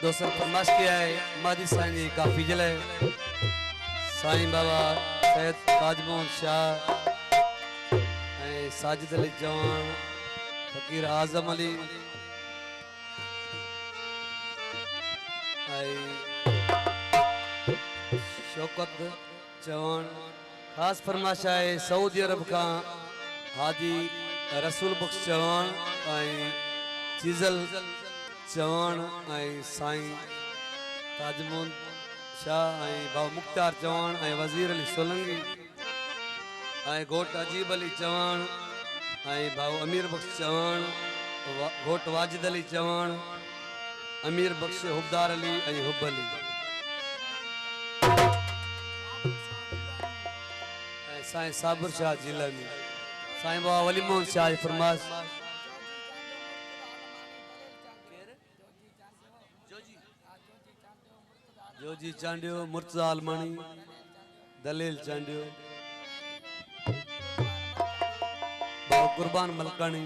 दोस्तों फरमाश किया है मादी साईं जी काफी जले साईं बाबा सैयद ताजमोहन शाह साजिद अली जवान फकीर आजम अली शौकत जवान खास फरमाश है सऊदी अरब का हाजी रसूल बख्श जवान चीजल जवान साईं ताजमोहन शाह बाबा मुख्तार जवान वजीर अली सोलंगी घोट अजीब अली चवान भाऊ अमीर बख्श चवान घोट वाजिद अली चवान अमीर बख्श हुबदार अली हुब अली साईं साबिर शाह जिलानी साईं बाबा वली मोहन शाह फरमाश जोजी चांडियो मुर्तजा आलमानी दलील चांडियो बाबू कुर्बान मलकानी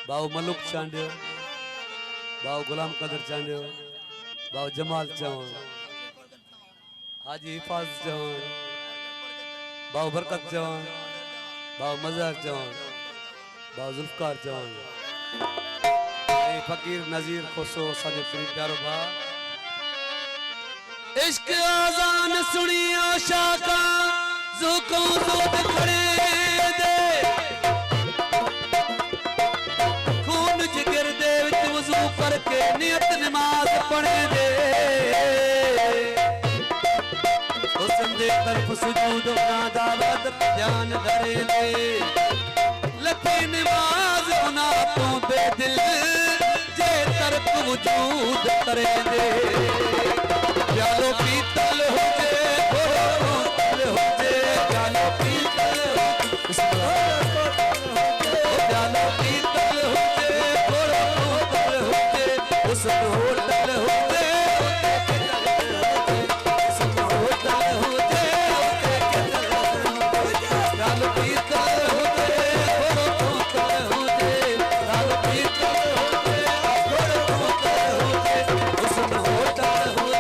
बाबू मलुक चांडियो बाबू गुलाम कदर चांडियो बाबू जमाल चवान हाजी हिफाजत चवान बाबू बरकत चवान बाबू मजहर चवान बाबू जुल्फकार चवान फकीर नजीर खोसो साजे प्री प्यारो भा इश्क आजान सुनी आशा का ज़ुक़ों ज़ोद खड़े दे खून जिगर दे विच वज़ू करके नियत नमाज पढ़े दे हुस्न दे तरफ सुजूद ना दावत ध्यान धरे दे लखी नमाज गुना तू बेदिल जे तरक वजूद करे दे प्यालो पीतल हो जे बोतल हो जे प्यालो पीतल हो प्यालो पीतल हो जे बोतल हो जे उस होटल हो जे सब होटल हो जे प्यालो पीतल हो जे बोतल हो जे प्यालो पीतल हो जे बोतल हो जे उस होटल हो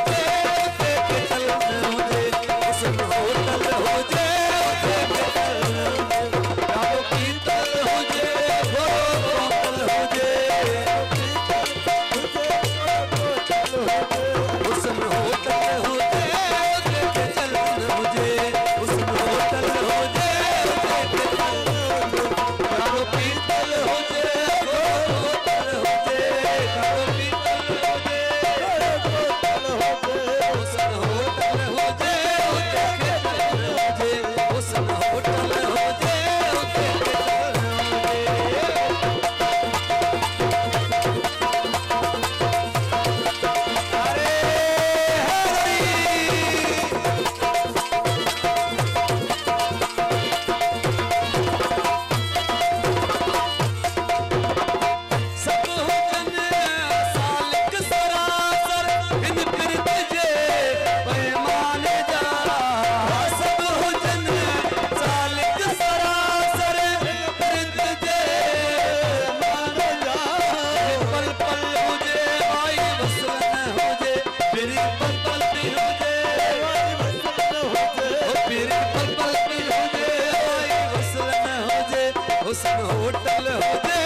होटल हो जे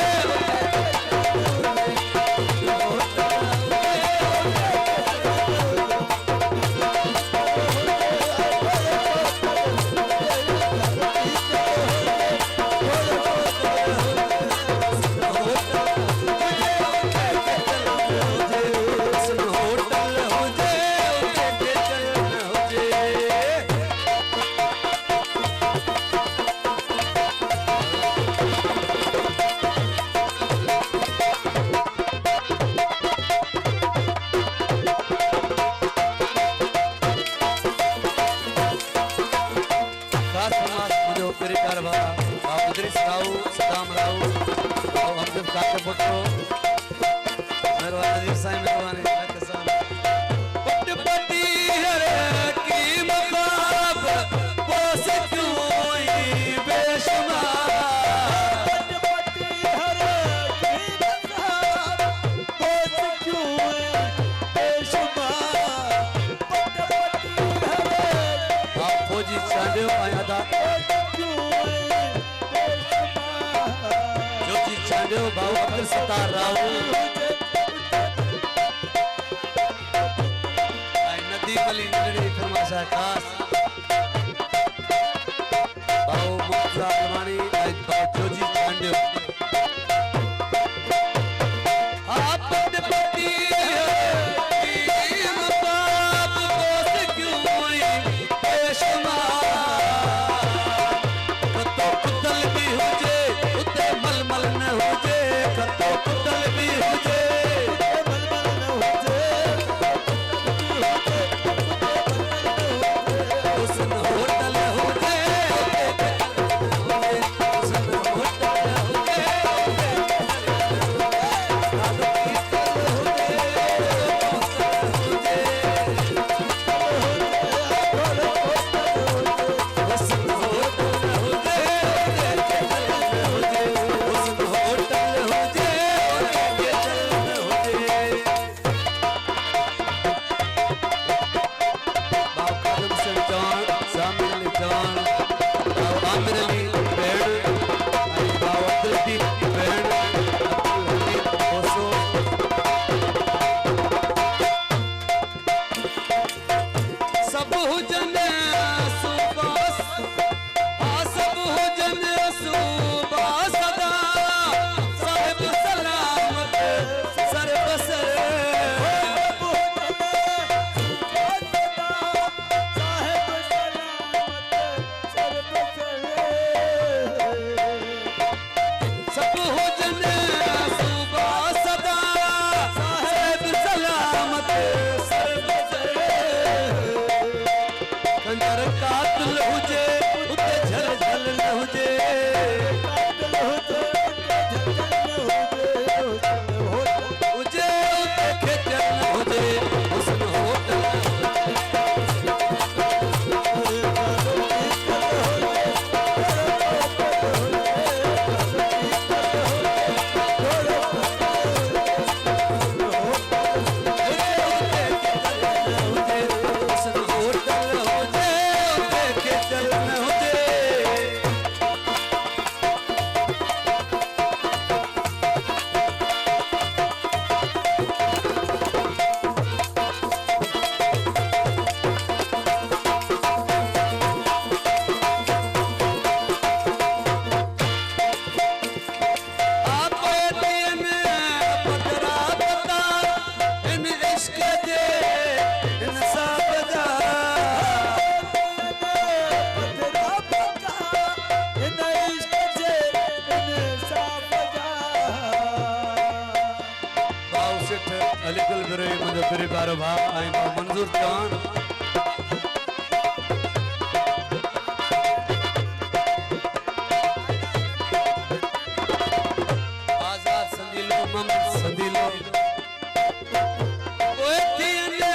चांडियो भाऊ अब्दुल सत्तार राव आई नदी कली नगरी फरमाशा खास भाऊ मुक्ता प्रमाणी आई भाऊ जोजी चांडियो आप पति अलीगल बिरे मुझे बिरे बारो भाव आई भाव मंजूर चान आजाद संदीलो मम संदीलो ओए तीने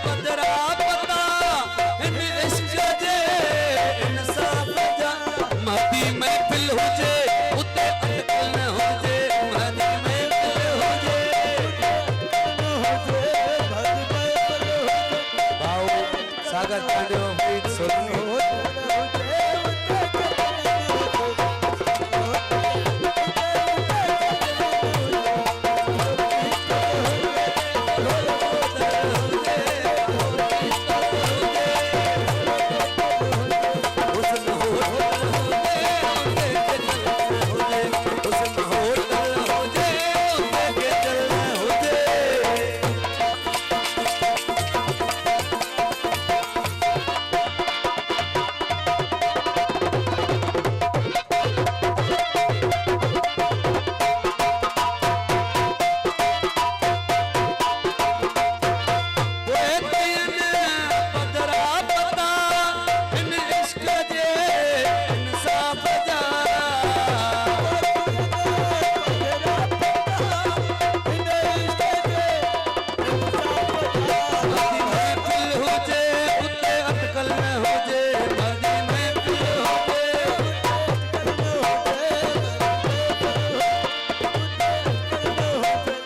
पदरा पता इन इश्क जे इंसाफ जा महदी महफिल हो जे उते अटकल न हो जे महदी महफिल हो जे सागर चांडियो फरीद सोलंकी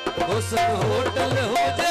होटल हो जाए